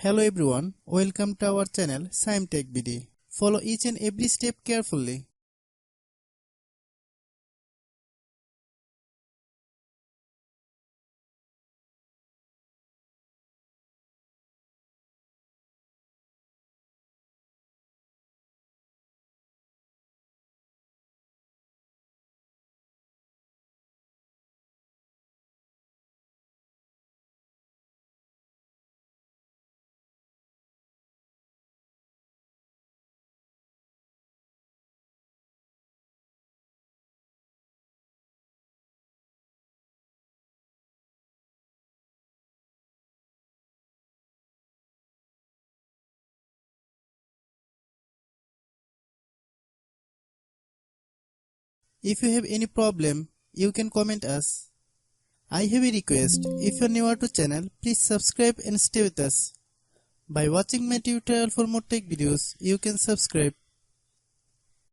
Hello everyone, welcome to our channel Shaem TechBD. Follow each and every step carefully. If you have any problem, you can comment us. I have a request, if you are new to channel, please subscribe and stay with us. By watching my tutorial for more tech videos, you can subscribe.